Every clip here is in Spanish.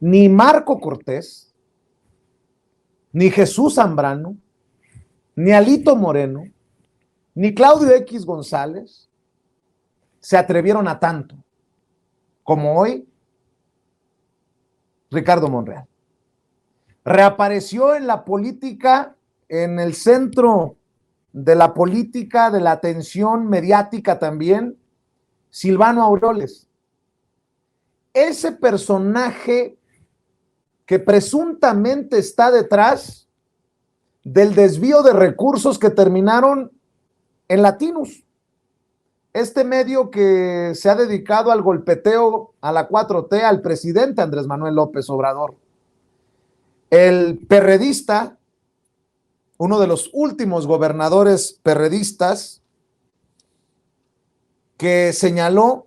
ni Marco Cortés, ni Jesús Zambrano, ni Alito Moreno, ni Claudio X González se atrevieron a tanto como hoy Ricardo Monreal. Reapareció en la política, en el centro de la política, de la atención mediática también, Silvano Aureoles. Ese personaje que presuntamente está detrás del desvío de recursos que terminaron en Latinus. Este medio que se ha dedicado al golpeteo a la 4T, al presidente Andrés Manuel López Obrador. El perredista, uno de los últimos gobernadores perredistas, que señaló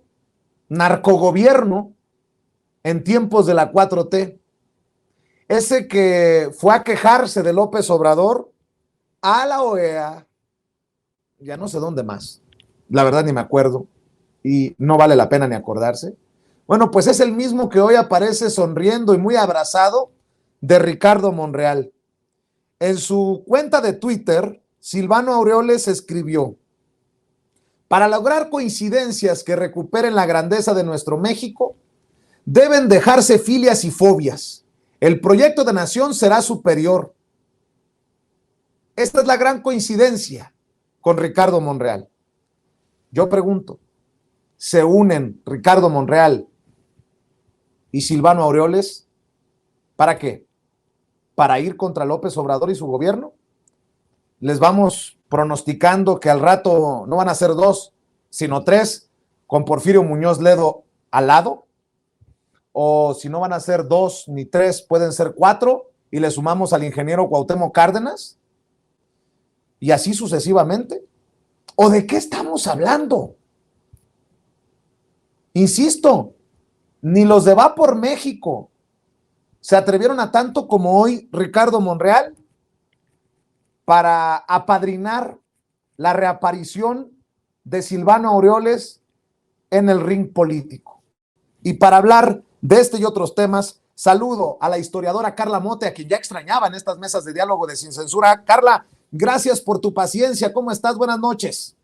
narcogobierno en tiempos de la 4T. Ese que fue a quejarse de López Obrador a la OEA, ya no sé dónde más, la verdad ni me acuerdo, y no vale la pena ni acordarse. Bueno, pues es el mismo que hoy aparece sonriendo y muy abrazado de Ricardo Monreal. En su cuenta de Twitter, Silvano Aureoles escribió: para lograr coincidencias que recuperen la grandeza de nuestro México, deben dejarse filias y fobias. El proyecto de nación será superior. Esta es la gran coincidencia con Ricardo Monreal. Yo pregunto, ¿se unen Ricardo Monreal y Silvano Aureoles? ¿Para qué? ¿Para ir contra López Obrador y su gobierno? Les vamos pronosticando que al rato no van a ser 2, sino 3, con Porfirio Muñoz Ledo al lado. O si no van a ser 2 ni 3, pueden ser 4, y le sumamos al ingeniero Cuauhtémoc Cárdenas, y así sucesivamente. ¿O de qué estamos hablando? Insisto, ni los de Va por México se atrevieron a tanto como hoy Ricardo Monreal para apadrinar la reaparición de Silvano Aureoles en el ring político. Y para hablar de este y otros temas, saludo a la historiadora Carla Mote, a quien ya extrañaba en estas mesas de diálogo de Sin Censura. Carla, gracias por tu paciencia. ¿Cómo estás? Buenas noches.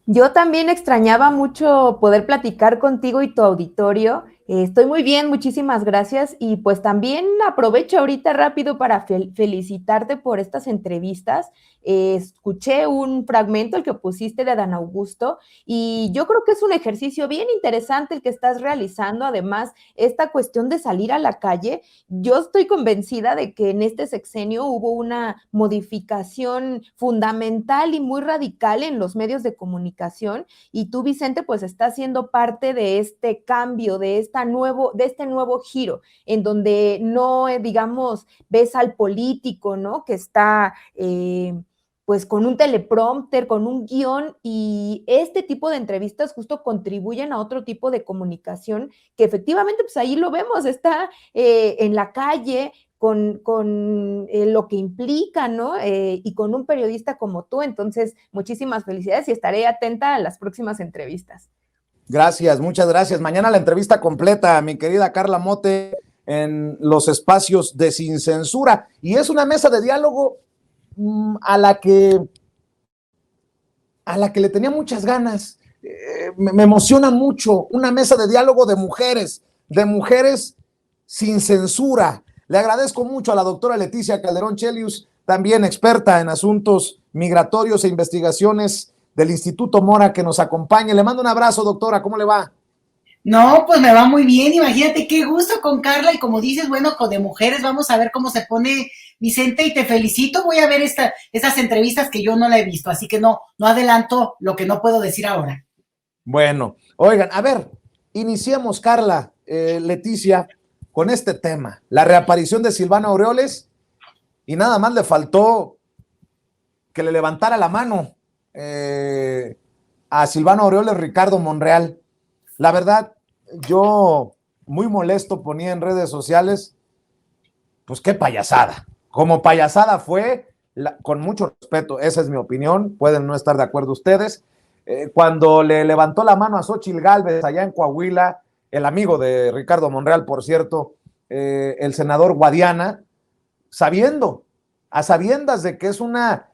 Yo también extrañaba mucho poder platicar contigo y tu auditorio. Estoy muy bien, muchísimas gracias. Y pues también aprovecho ahorita rápido para felicitarte por estas entrevistas. Escuché un fragmento, el que pusiste de Adán Augusto, y yo creo que es un ejercicio bien interesante el que estás realizando. Además, esta cuestión de salir a la calle, yo estoy convencida de que en este sexenio hubo una modificación fundamental y muy radical en los medios de comunicación, y tú, Vicente, pues estás siendo parte de este cambio, de este nuevo giro, en donde no, digamos, ves al político, ¿no? Que está pues con un teleprompter, con un guión, y este tipo de entrevistas justo contribuyen a otro tipo de comunicación que efectivamente, pues ahí lo vemos, está en la calle, con lo que implica, ¿no? Y con un periodista como tú. Entonces, muchísimas felicidades y estaré atenta a las próximas entrevistas. Gracias, muchas gracias. Mañana la entrevista completa, mi querida Carla Mote, en los espacios de Sin Censura. Y es una mesa de diálogo a la que le tenía muchas ganas. Me emociona mucho. Una mesa de diálogo de mujeres sin censura. Le agradezco mucho a la doctora Leticia Calderón Chelius, también experta en asuntos migratorios e investigaciones del Instituto Mora, que nos acompañe. Le mando un abrazo, doctora. ¿Cómo le va? No, pues me va muy bien. Imagínate qué gusto con Carla, y como dices, bueno, con de mujeres, vamos a ver cómo se pone Vicente, y te felicito. Voy a ver estas entrevistas que yo no la he visto, así que no adelanto lo que no puedo decir ahora. Bueno, oigan, a ver, iniciemos, Carla, Leticia, con este tema, la reaparición de Silvano Aureoles, y nada más le faltó que le levantara la mano a Silvano Aureoles Ricardo Monreal. La verdad, yo muy molesto ponía en redes sociales, pues qué payasada. Como payasada fue, con mucho respeto, esa es mi opinión, pueden no estar de acuerdo ustedes, cuando le levantó la mano a Xóchitl Gálvez allá en Coahuila, el amigo de Ricardo Monreal, por cierto, el senador Guadiana, a sabiendas de que es una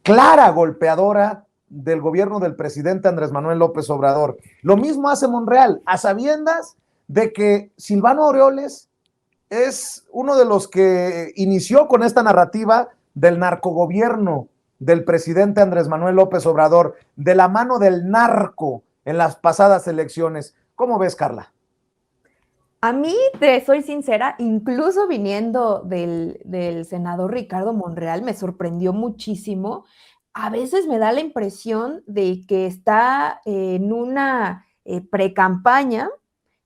clara golpeadora del gobierno del presidente Andrés Manuel López Obrador. Lo mismo hace Monreal, a sabiendas de que Silvano Aureoles es uno de los que inició con esta narrativa del narcogobierno del presidente Andrés Manuel López Obrador, de la mano del narco en las pasadas elecciones. ¿Cómo ves, Carla? A mí, te soy sincera, incluso viniendo del senador Ricardo Monreal, me sorprendió muchísimo. A veces me da la impresión de que está en una precampaña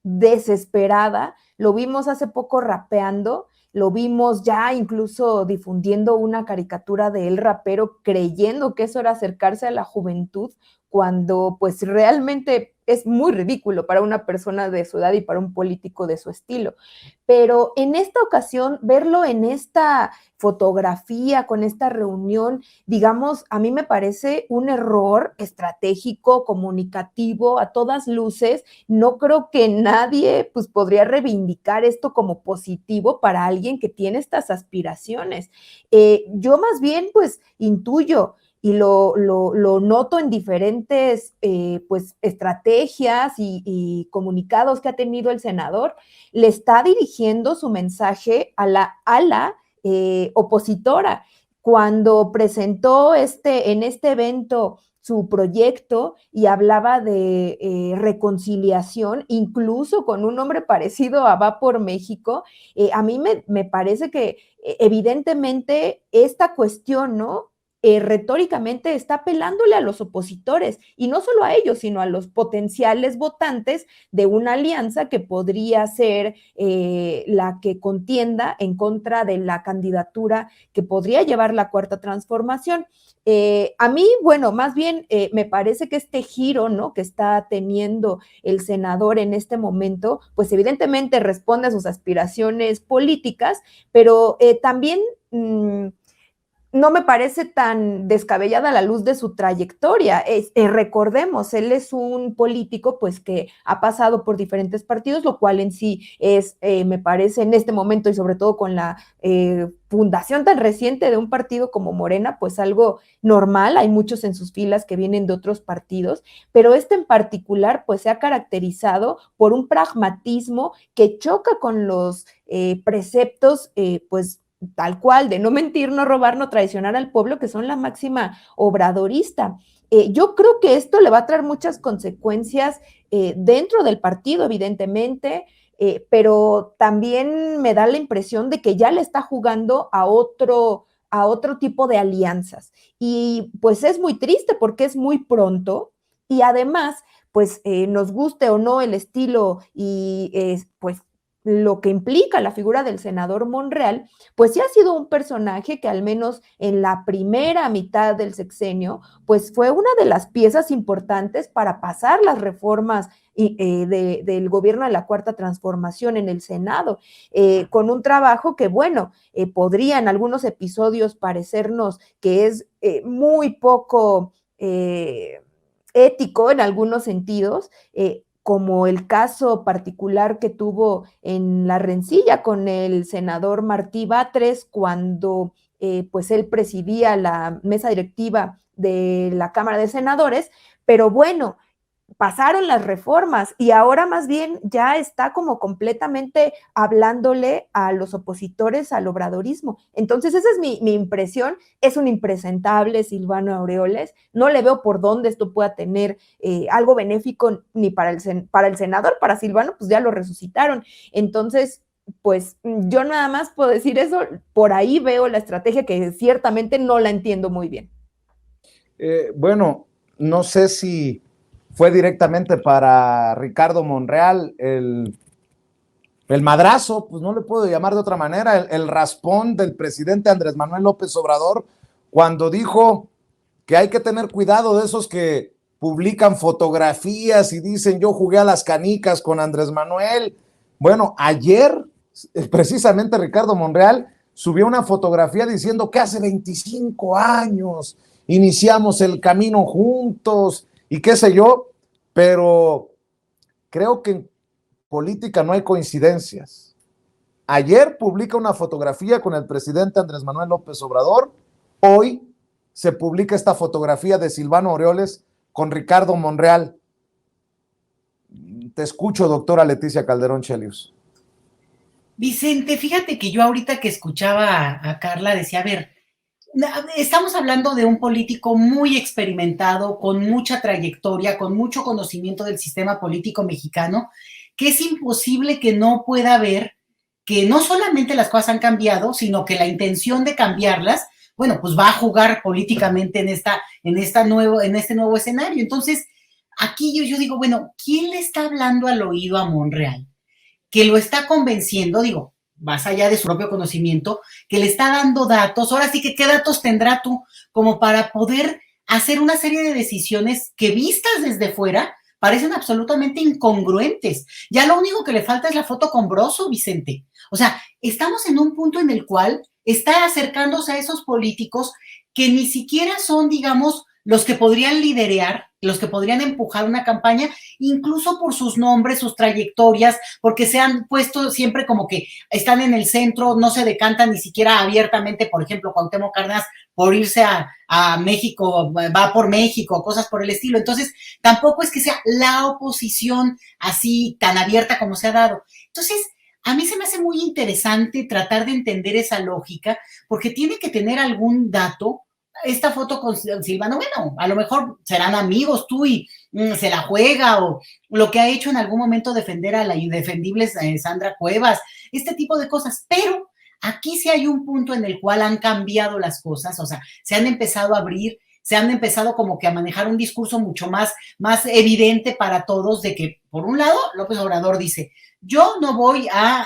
desesperada. Lo vimos hace poco rapeando, lo vimos ya incluso difundiendo una caricatura de él rapero, creyendo que eso era acercarse a la juventud, cuando pues realmente es muy ridículo para una persona de su edad y para un político de su estilo. Pero en esta ocasión, verlo en esta fotografía, con esta reunión, digamos, a mí me parece un error estratégico, comunicativo, a todas luces. No creo que nadie pues podría reivindicar esto como positivo para alguien que tiene estas aspiraciones. Yo más bien pues intuyo y lo noto en diferentes pues estrategias y comunicados que ha tenido el senador, le está dirigiendo su mensaje a la ala opositora. Cuando presentó en este evento su proyecto y hablaba de reconciliación, incluso con un nombre parecido a Va por México, a mí me parece que evidentemente esta cuestión, ¿no? Retóricamente está apelándole a los opositores, y no solo a ellos, sino a los potenciales votantes de una alianza que podría ser la que contienda en contra de la candidatura que podría llevar la Cuarta Transformación. A mí, bueno, más bien me parece que este giro, ¿no?, que está teniendo el senador en este momento, pues evidentemente responde a sus aspiraciones políticas, pero también no me parece tan descabellada a la luz de su trayectoria. Recordemos, él es un político pues que ha pasado por diferentes partidos, lo cual en sí es, me parece en este momento y sobre todo con la fundación tan reciente de un partido como Morena, pues algo normal. Hay muchos en sus filas que vienen de otros partidos, pero este en particular pues se ha caracterizado por un pragmatismo que choca con los preceptos pues tal cual, de no mentir, no robar, no traicionar al pueblo, que son la máxima obradorista. Yo creo que esto le va a traer muchas consecuencias dentro del partido, evidentemente, pero también me da la impresión de que ya le está jugando a otro tipo de alianzas. Y pues es muy triste porque es muy pronto y además, pues nos guste o no el estilo y pues lo que implica la figura del senador Monreal, pues sí ha sido un personaje que al menos en la primera mitad del sexenio, pues fue una de las piezas importantes para pasar las reformas del gobierno de la Cuarta Transformación en el Senado, con un trabajo que, bueno, podría en algunos episodios parecernos que es muy poco ético en algunos sentidos, como el caso particular que tuvo en la rencilla con el senador Martí Batres cuando pues él presidía la mesa directiva de la Cámara de Senadores, pero bueno, pasaron las reformas y ahora más bien ya está como completamente hablándole a los opositores al obradorismo. Entonces esa es mi impresión. Es un impresentable Silvano Aureoles. No le veo por dónde esto pueda tener algo benéfico ni para el senador. Para Silvano pues ya lo resucitaron. Entonces pues yo nada más puedo decir eso. Por ahí veo la estrategia que ciertamente no la entiendo muy bien. Bueno, no sé si fue directamente para Ricardo Monreal el madrazo, pues no le puedo llamar de otra manera, el raspón del presidente Andrés Manuel López Obrador cuando dijo que hay que tener cuidado de esos que publican fotografías y dicen yo jugué a las canicas con Andrés Manuel. Bueno, ayer precisamente Ricardo Monreal subió una fotografía diciendo que hace 25 años iniciamos el camino juntos y qué sé yo, pero creo que en política no hay coincidencias. Ayer publica una fotografía con el presidente Andrés Manuel López Obrador. Hoy se publica esta fotografía de Silvano Aureoles con Ricardo Monreal. Te escucho, doctora Leticia Calderón Chelius. Vicente, fíjate que yo ahorita que escuchaba a Carla decía, a ver, estamos hablando de un político muy experimentado, con mucha trayectoria, con mucho conocimiento del sistema político mexicano, que es imposible que no pueda ver que no solamente las cosas han cambiado, sino que la intención de cambiarlas, bueno, pues va a jugar políticamente en este nuevo escenario. Entonces, aquí yo digo, bueno, ¿quién le está hablando al oído a Monreal? Que lo está convenciendo, digo, más allá de su propio conocimiento, que le está dando datos. Ahora sí que, ¿qué datos tendrá tú como para poder hacer una serie de decisiones que vistas desde fuera parecen absolutamente incongruentes? Ya lo único que le falta es la foto con Broso, Vicente. O sea, estamos en un punto en el cual está acercándose a esos políticos que ni siquiera son, digamos, los que podrían liderar, los que podrían empujar una campaña, incluso por sus nombres, sus trayectorias, porque se han puesto siempre como que están en el centro, no se decantan ni siquiera abiertamente, por ejemplo, Cuauhtémoc Cárdenas, por irse a México, va por México, cosas por el estilo. Entonces, tampoco es que sea la oposición así tan abierta como se ha dado. Entonces, a mí se me hace muy interesante tratar de entender esa lógica, porque tiene que tener algún dato. Esta foto con Silvano, bueno, a lo mejor serán amigos tú y se la juega, o lo que ha hecho en algún momento defender a la indefendible Sandra Cuevas, este tipo de cosas, pero aquí sí hay un punto en el cual han cambiado las cosas, o sea, se han empezado a abrir, se han empezado como que a manejar un discurso mucho más evidente para todos de que, por un lado, López Obrador dice, yo no voy a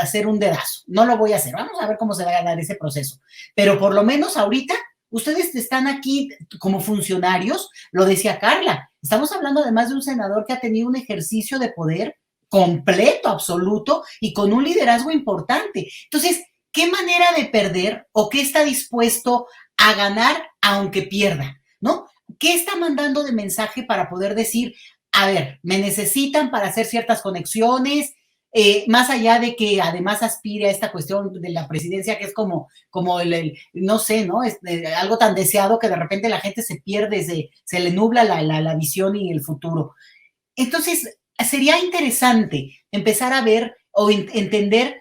hacer un dedazo, no lo voy a hacer, vamos a ver cómo se va a dar ese proceso, pero por lo menos ahorita ustedes están aquí como funcionarios, lo decía Carla, estamos hablando además de un senador que ha tenido un ejercicio de poder completo, absoluto, y con un liderazgo importante. Entonces, ¿qué manera de perder o qué está dispuesto a ganar aunque pierda? ¿No? ¿Qué está mandando de mensaje para poder decir, a ver, me necesitan para hacer ciertas conexiones, más allá de que además aspire a esta cuestión de la presidencia, que es como no sé, ¿no? Es algo tan deseado que de repente la gente se pierde, se le nubla la visión y el futuro. Entonces, sería interesante empezar a ver o entender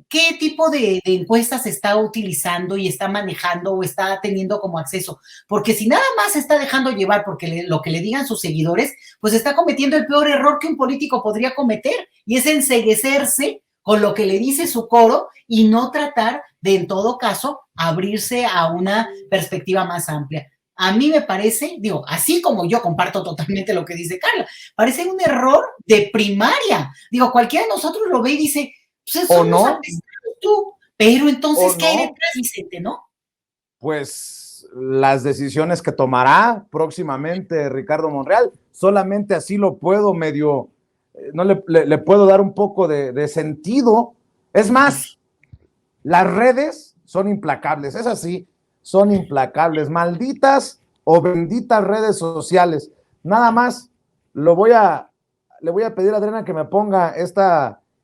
qué tipo de encuestas está utilizando y está manejando o está teniendo como acceso. Porque si nada más se está dejando llevar porque lo que le digan sus seguidores, pues está cometiendo el peor error que un político podría cometer, y es enceguecerse con lo que le dice su coro y no tratar de, en todo caso, abrirse a una perspectiva más amplia. A mí me parece, digo, así como yo comparto totalmente lo que dice Carla, parece un error de primaria. Digo, cualquiera de nosotros lo ve y dice, pues ¿o no? Tú, pero entonces, ¿qué hay no? detrás, Vicente, no? Pues las decisiones que tomará próximamente Ricardo Monreal, solamente así lo puedo medio, no le puedo dar un poco de sentido. Es más, las redes son implacables, es así, son implacables, malditas o benditas redes sociales. Nada más le voy a pedir a Adriana que me ponga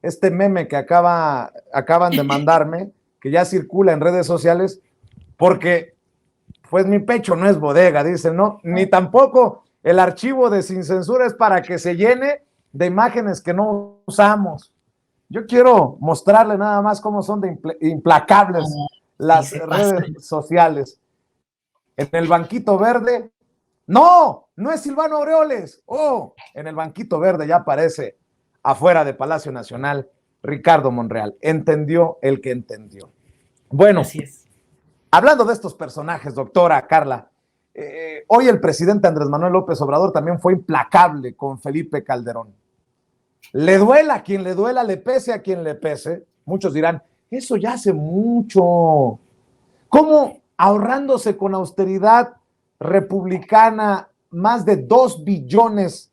este meme que acaban de mandarme, que ya circula en redes sociales, porque pues mi pecho no es bodega, dicen, ¿no? Ni tampoco el archivo de Sin Censura es para que se llene de imágenes que no usamos. Yo quiero mostrarle nada más cómo son de implacables las redes sociales. En el banquito verde, no es Silvano Aureoles. En el banquito verde ya aparece afuera de Palacio Nacional Ricardo Monreal. Entendió el que entendió. Bueno, así es. Hablando de estos personajes, doctora Carla, hoy el presidente Andrés Manuel López Obrador también fue implacable con Felipe Calderón. Le duela a quien le duela, le pese a quien le pese. Muchos dirán, eso ya hace mucho. ¿Cómo ahorrándose con austeridad republicana más de 2 billones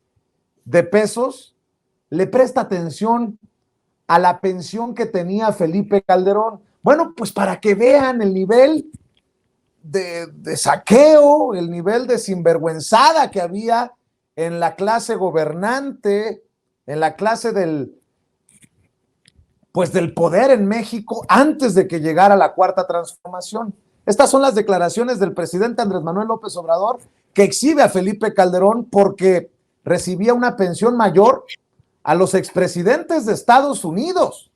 de pesos, le presta atención a la pensión que tenía Felipe Calderón? Bueno, pues para que vean el nivel de saqueo, el nivel de sinvergüenzada que había en la clase gobernante, en la clase del pues del poder en México antes de que llegara la Cuarta Transformación. Estas son las declaraciones del presidente Andrés Manuel López Obrador, que exhibe a Felipe Calderón porque recibía una pensión mayor a los expresidentes de Estados Unidos.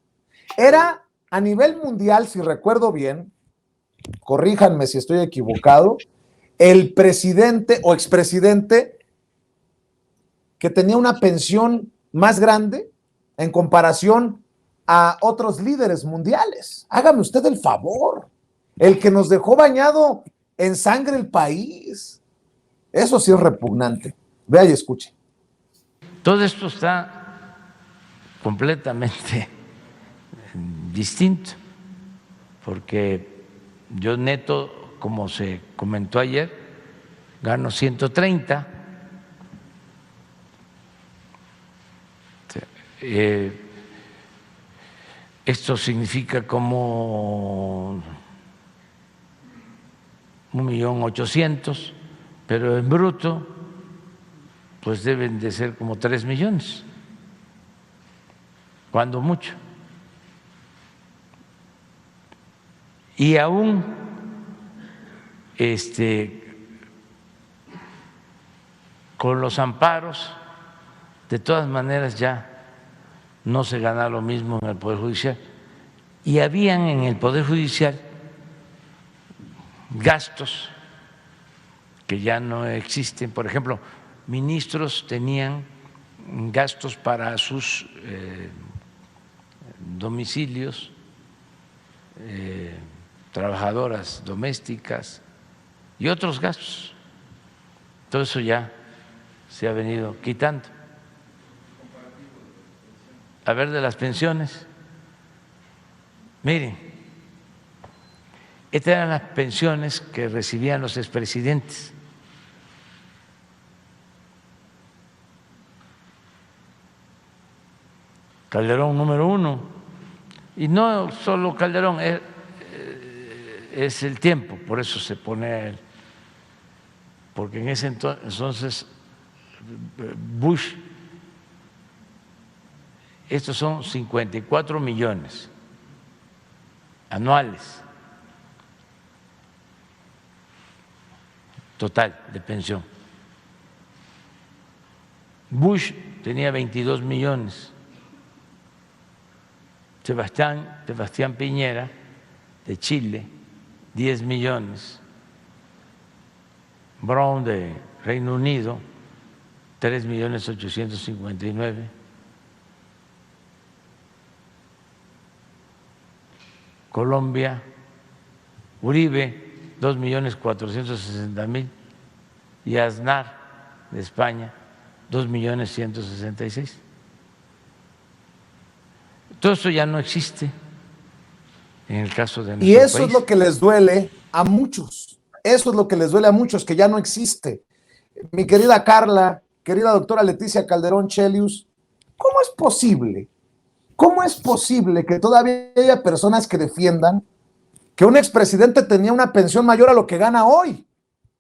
Era a nivel mundial, si recuerdo bien, corríjanme si estoy equivocado, el presidente o expresidente que tenía una pensión más grande en comparación a otros líderes mundiales. Hágame usted el favor, el que nos dejó bañado en sangre el país. Eso sí es repugnante. Vea y escuche. Todo esto está completamente distinto, porque yo neto, como se comentó ayer, gano 130. Esto significa como 1.800.000, pero en bruto pues deben de ser como 3 millones, cuando mucho. Y aún con los amparos, de todas maneras ya no se gana lo mismo en el Poder Judicial. Y habían en el Poder Judicial gastos que ya no existen. Por ejemplo, ministros tenían gastos para sus domicilios, trabajadoras domésticas y otros gastos. Todo eso ya se ha venido quitando. A ver, de las pensiones. Miren, estas eran las pensiones que recibían los expresidentes. Calderón número 1, y no solo Calderón, es el tiempo, por eso se pone a él, porque en ese entonces Bush, estos son 54 millones anuales total de pensión. Bush tenía 22 millones. Sebastián Piñera, de Chile, 10 millones. Brown, de Reino Unido, 3.859.000. Colombia, Uribe, 2.460.000. Y Aznar, de España, 2.166.000. Todo eso ya no existe en el caso de nuestro país. Y eso país. Es lo que les duele a muchos. Eso es lo que les duele a muchos, que ya no existe. Mi querida Carla, querida doctora Leticia Calderón Chelius, ¿cómo es posible? ¿Cómo es posible que todavía haya personas que defiendan que un expresidente tenía una pensión mayor a lo que gana hoy?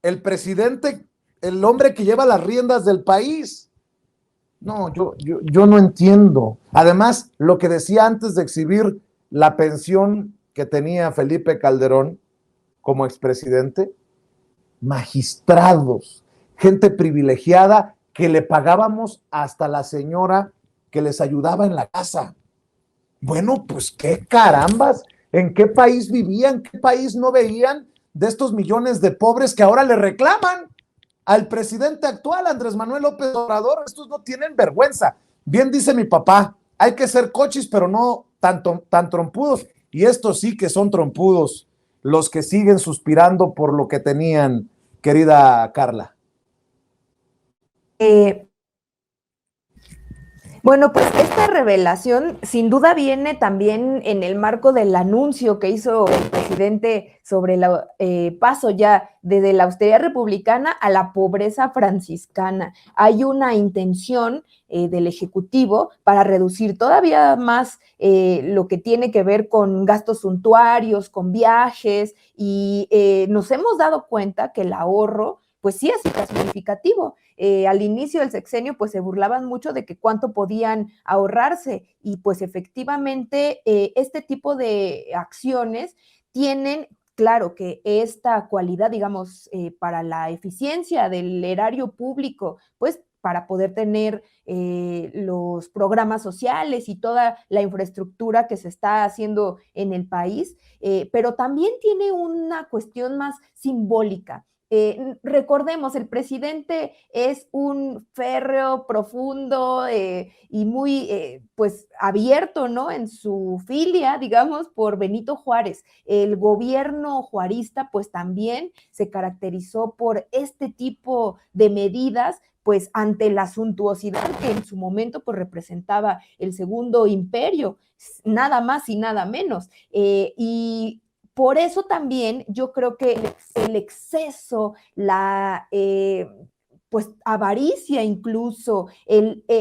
El presidente, el hombre que lleva las riendas del país. No, yo no entiendo. Además, lo que decía antes de exhibir la pensión que tenía Felipe Calderón como expresidente, magistrados, gente privilegiada que le pagábamos hasta la señora que les ayudaba en la casa. Bueno, pues qué carambas, ¿en qué país vivían? ¿Qué país no veían de estos millones de pobres que ahora le reclaman al presidente actual, Andrés Manuel López Obrador? Estos no tienen vergüenza. Bien dice mi papá, hay que ser cochis, pero no tan trompudos. Y estos sí que son trompudos, los que siguen suspirando por lo que tenían, querida Carla. Bueno, pues esta revelación sin duda viene también en el marco del anuncio que hizo el presidente sobre el paso ya desde la austeridad republicana a la pobreza franciscana. Hay una intención del Ejecutivo para reducir todavía más lo que tiene que ver con gastos suntuarios, con viajes, y nos hemos dado cuenta que el ahorro pues sí es significativo. Al inicio del sexenio, pues se burlaban mucho de que cuánto podían ahorrarse, y pues efectivamente este tipo de acciones tienen, claro, que esta cualidad, digamos, para la eficiencia del erario público, pues para poder tener los programas sociales y toda la infraestructura que se está haciendo en el país, pero también tiene una cuestión más simbólica. Recordemos, el presidente es un férreo, profundo y muy pues abierto, ¿no? En su filia, digamos, por Benito Juárez. El gobierno juarista pues también se caracterizó por este tipo de medidas, pues ante la suntuosidad que en su momento pues representaba el Segundo Imperio, nada más y nada menos. Y por eso también yo creo que el exceso, la pues avaricia incluso,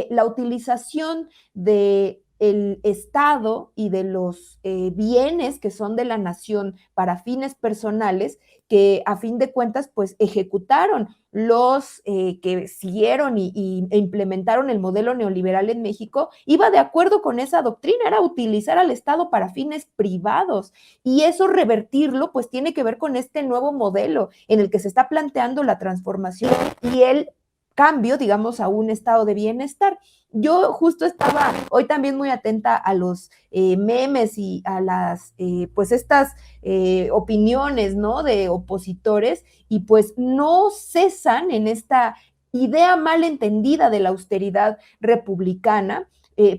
la utilización de el Estado y de los bienes que son de la nación para fines personales, que a fin de cuentas pues ejecutaron los que siguieron e implementaron el modelo neoliberal en México, iba de acuerdo con esa doctrina, era utilizar al Estado para fines privados, y eso revertirlo pues tiene que ver con este nuevo modelo en el que se está planteando la transformación y el cambio, digamos, a un estado de bienestar. Yo justo estaba hoy también muy atenta a los memes y a las, pues estas opiniones, ¿no? De opositores, y pues no cesan en esta idea mal entendida de la austeridad republicana,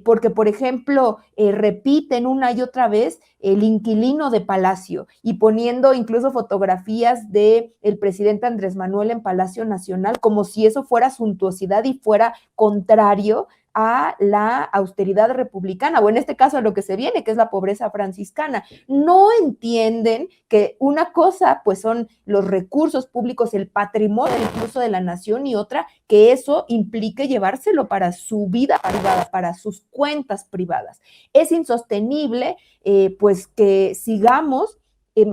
porque, por ejemplo, repiten una y otra vez el inquilino de Palacio y poniendo incluso fotografías del presidente Andrés Manuel en Palacio Nacional, como si eso fuera suntuosidad y fuera contrario a la austeridad republicana, o en este caso a lo que se viene, que es la pobreza franciscana. No entienden que una cosa pues son los recursos públicos, el patrimonio incluso de la nación, y otra que eso implique llevárselo para su vida privada, para sus cuentas privadas. Es insostenible pues que sigamos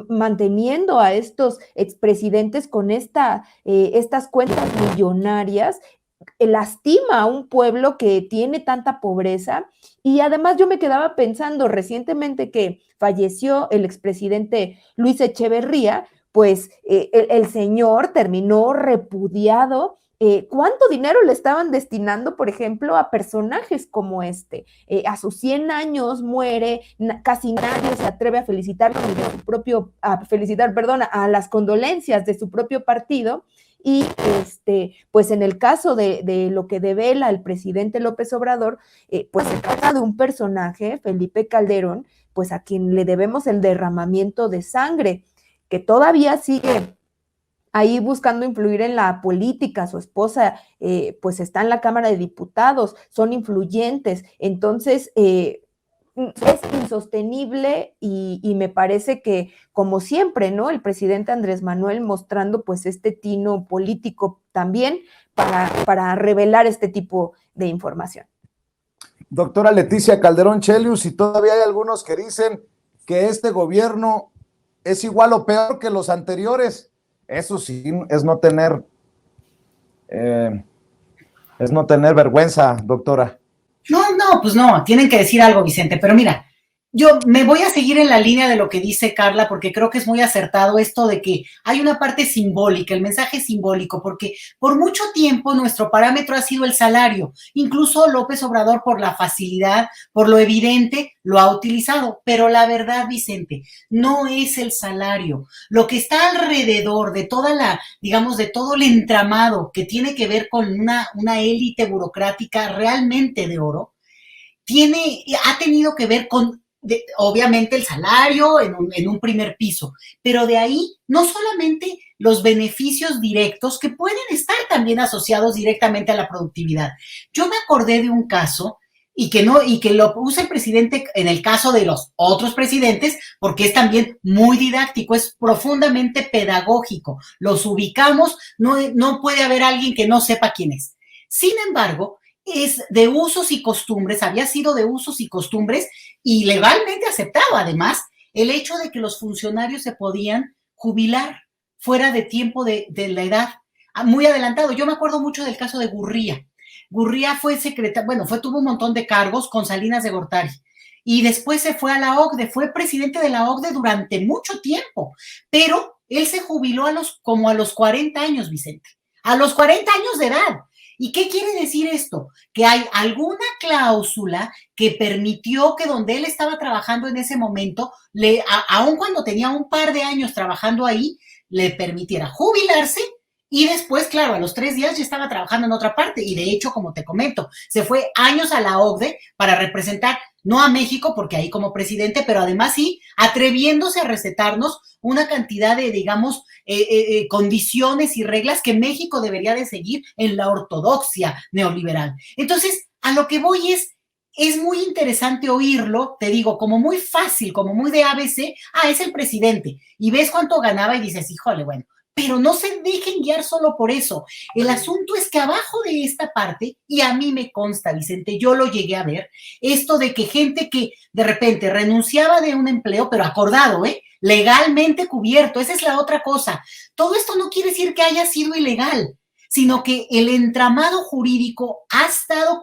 manteniendo a estos expresidentes con estas cuentas millonarias. Lastima a un pueblo que tiene tanta pobreza. Y además yo me quedaba pensando recientemente que falleció el expresidente Luis Echeverría, pues el señor terminó repudiado. ¿Cuánto dinero le estaban destinando, por ejemplo, a personajes como este? A sus 100 años muere, casi nadie se atreve a felicitarlo, ni de su propio, a las condolencias de su propio partido. Y pues en el caso de lo que devela el presidente López Obrador, pues se trata de un personaje, Felipe Calderón, pues a quien le debemos el derramamiento de sangre, que todavía sigue ahí buscando influir en la política. Su esposa pues está en la Cámara de Diputados, son influyentes, entonces es insostenible y me parece que, como siempre, ¿no? El presidente Andrés Manuel mostrando pues este tino político también para revelar este tipo de información. Doctora Leticia Calderón Chelius, y todavía hay algunos que dicen que este gobierno es igual o peor que los anteriores. Eso sí es no tener vergüenza, doctora. No, pues no, tienen que decir algo, Vicente, pero mira, yo me voy a seguir en la línea de lo que dice Carla, porque creo que es muy acertado esto de que hay una parte simbólica, el mensaje simbólico, porque por mucho tiempo nuestro parámetro ha sido el salario. Incluso López Obrador, por la facilidad, por lo evidente, lo ha utilizado. Pero la verdad, Vicente, no es el salario. Lo que está alrededor de toda la, digamos, de todo el entramado que tiene que ver con una élite burocrática realmente de oro, ha tenido que ver con obviamente el salario en un primer piso, pero de ahí no solamente los beneficios directos que pueden estar también asociados directamente a la productividad. Yo me acordé de un caso y que lo usa el presidente en el caso de los otros presidentes, porque es también muy didáctico, es profundamente pedagógico. Los ubicamos, no puede haber alguien que no sepa quién es. Sin embargo, es de usos y costumbres, había sido de usos y costumbres y legalmente aceptado, además, el hecho de que los funcionarios se podían jubilar fuera de tiempo de la edad. muy adelantado. Yo me acuerdo mucho del caso de Gurría. Gurría fue secretario, bueno, tuvo un montón de cargos con Salinas de Gortari. Y después se fue a la OCDE, fue presidente de la OCDE durante mucho tiempo, pero él se jubiló como a los 40 años, Vicente, a los 40 años de edad. ¿Y qué quiere decir esto? Que hay alguna cláusula que permitió que donde él estaba trabajando en ese momento, aun cuando tenía un par de años trabajando ahí, le permitiera jubilarse. Y después, claro, a los 3 días ya estaba trabajando en otra parte. Y de hecho, como te comento, se fue años a la OCDE para representar, no a México, porque ahí como presidente, pero además sí, atreviéndose a recetarnos una cantidad de, digamos, condiciones y reglas que México debería de seguir en la ortodoxia neoliberal. Entonces, a lo que voy es muy interesante oírlo, te digo, como muy fácil, como muy de ABC, es el presidente, y ves cuánto ganaba y dices, híjole, bueno, pero no se dejen guiar solo por eso. El asunto es que abajo de esta parte, y a mí me consta, Vicente, yo lo llegué a ver, esto de que gente que de repente renunciaba de un empleo, pero acordado, legalmente cubierto, esa es la otra cosa. Todo esto no quiere decir que haya sido ilegal, sino que el entramado jurídico ha estado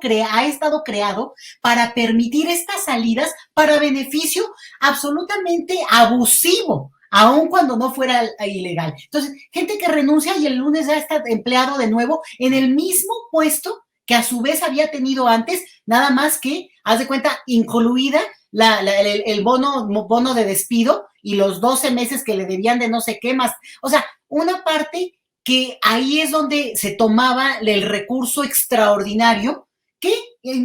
creado para permitir estas salidas para beneficio absolutamente abusivo, aun cuando no fuera ilegal. Entonces, gente que renuncia y el lunes ya está empleado de nuevo en el mismo puesto que a su vez había tenido antes, nada más que, haz de cuenta, incluida el bono de despido y los 12 meses que le debían de no sé qué más. O sea, una parte que ahí es donde se tomaba el recurso extraordinario que,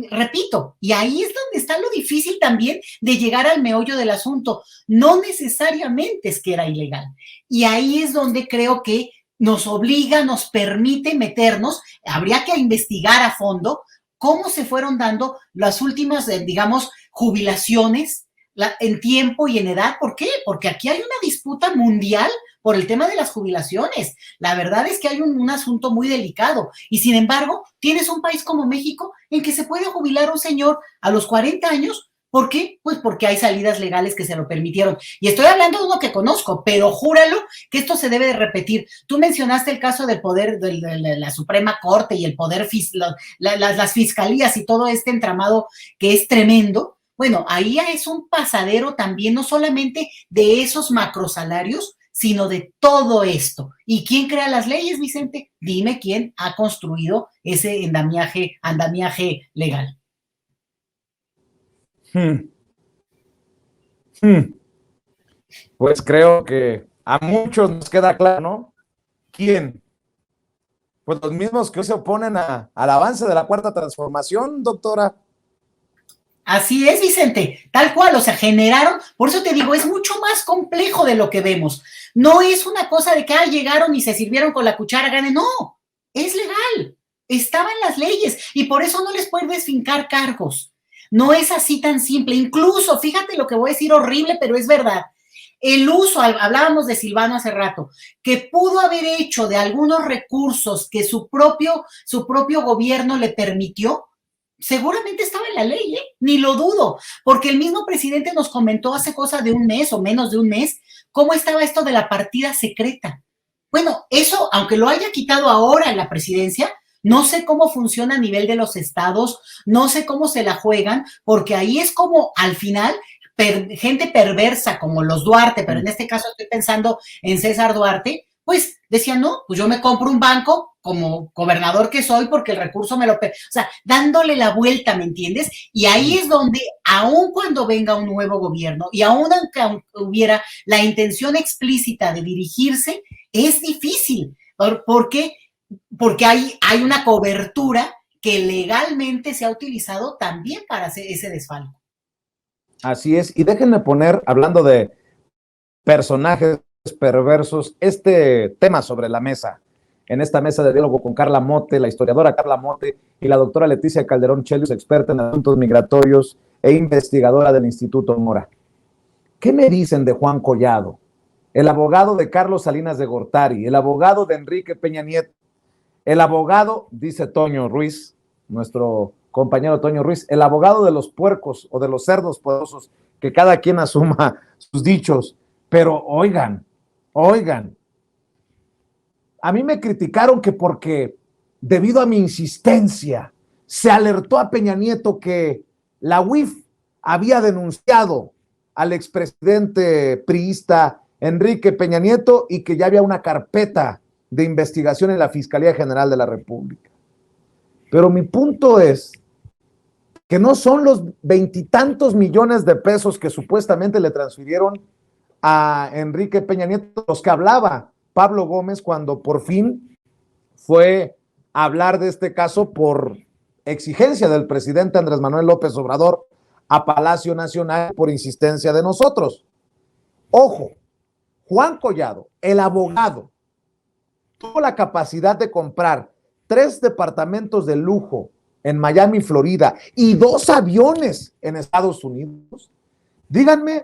repito, y ahí es donde está lo difícil también de llegar al meollo del asunto. No necesariamente es que era ilegal. Y ahí es donde creo que nos obliga, nos permite meternos, habría que investigar a fondo cómo se fueron dando las últimas, digamos, jubilaciones en tiempo y en edad. ¿Por qué? Porque aquí hay una disputa mundial por el tema de las jubilaciones. La verdad es que hay un asunto muy delicado y sin embargo tienes un país como México en que se puede jubilar un señor a los 40 años. ¿Por qué? Pues porque hay salidas legales que se lo permitieron. Y estoy hablando de uno que conozco, pero júralo que esto se debe de repetir. Tú mencionaste el caso del poder de la Suprema Corte y el poder, las fiscalías y todo este entramado que es tremendo. Bueno, ahí es un pasadero también, no solamente de esos macrosalarios, sino de todo esto. ¿Y quién crea las leyes, Vicente? Dime quién ha construido ese andamiaje legal. Pues creo que a muchos nos queda claro, ¿no? ¿Quién? Pues los mismos que hoy se oponen al avance de la Cuarta Transformación, doctora. Así es, Vicente, tal cual, o sea, generaron, por eso te digo, es mucho más complejo de lo que vemos. No es una cosa de que llegaron y se sirvieron con la cuchara, ganen, no, es legal, estaban las leyes y por eso no les puedes fincar cargos. No es así tan simple, incluso, fíjate lo que voy a decir horrible, pero es verdad. El uso, hablábamos de Silvano hace rato, que pudo haber hecho de algunos recursos que su propio gobierno le permitió, seguramente estaba en la ley, ni lo dudo, porque el mismo presidente nos comentó hace cosa de un mes o menos de un mes cómo estaba esto de la partida secreta. Bueno, eso, aunque lo haya quitado ahora en la presidencia, no sé cómo funciona a nivel de los estados, no sé cómo se la juegan, porque ahí es como al final gente perversa como los Duarte, pero en este caso estoy pensando en César Duarte, pues decía, no, pues yo me compro un banco como gobernador que soy porque el recurso me lo... O sea, dándole la vuelta, ¿me entiendes? Y ahí es donde, aun cuando venga un nuevo gobierno y aun aunque hubiera la intención explícita de dirigirse, es difícil. ¿Por qué? Porque hay una cobertura que legalmente se ha utilizado también para hacer ese desfalco. Así es, y déjenme poner, hablando de personajes perversos, este tema sobre la mesa, en esta mesa de diálogo con Carla Mote, la historiadora Carla Mote y la doctora Leticia Calderón Chelius, experta en asuntos migratorios e investigadora del Instituto Mora. ¿Qué me dicen de Juan Collado, el abogado de Carlos Salinas de Gortari, el abogado de Enrique Peña Nieto, el abogado, dice Toño Ruiz, nuestro compañero Toño Ruiz, el abogado de los puercos o de los cerdos poderosos, que cada quien asuma sus dichos, pero oigan, A mí me criticaron que porque debido a mi insistencia se alertó a Peña Nieto que la UIF había denunciado al expresidente priista Enrique Peña Nieto y que ya había una carpeta de investigación en la Fiscalía General de la República. Pero mi punto es que no son los 20 millones de pesos que supuestamente le transfirieron a Enrique Peña Nieto los que hablaba Pablo Gómez cuando por fin fue a hablar de este caso por exigencia del presidente Andrés Manuel López Obrador a Palacio Nacional por insistencia de nosotros. Ojo, Juan Collado, el abogado, tuvo la capacidad de comprar 3 departamentos de lujo en Miami, Florida, y 2 aviones en Estados Unidos. Díganme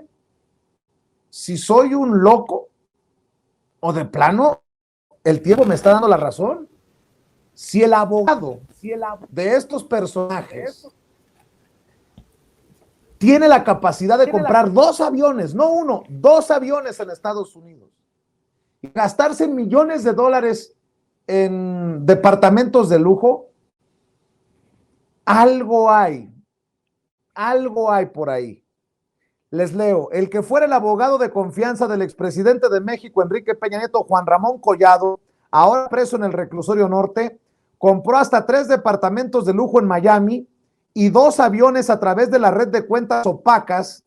si soy un loco o de plano el tiempo me está dando la razón. Si el abogado de estos personajes tiene la capacidad de comprar 2 aviones, no 1, 2 aviones en Estados Unidos y gastarse millones de dólares en departamentos de lujo, algo hay por ahí. Les leo: el que fuera el abogado de confianza del expresidente de México, Enrique Peña Nieto, Juan Ramón Collado, ahora preso en el reclusorio norte, compró hasta 3 departamentos de lujo en Miami y 2 aviones a través de la red de cuentas opacas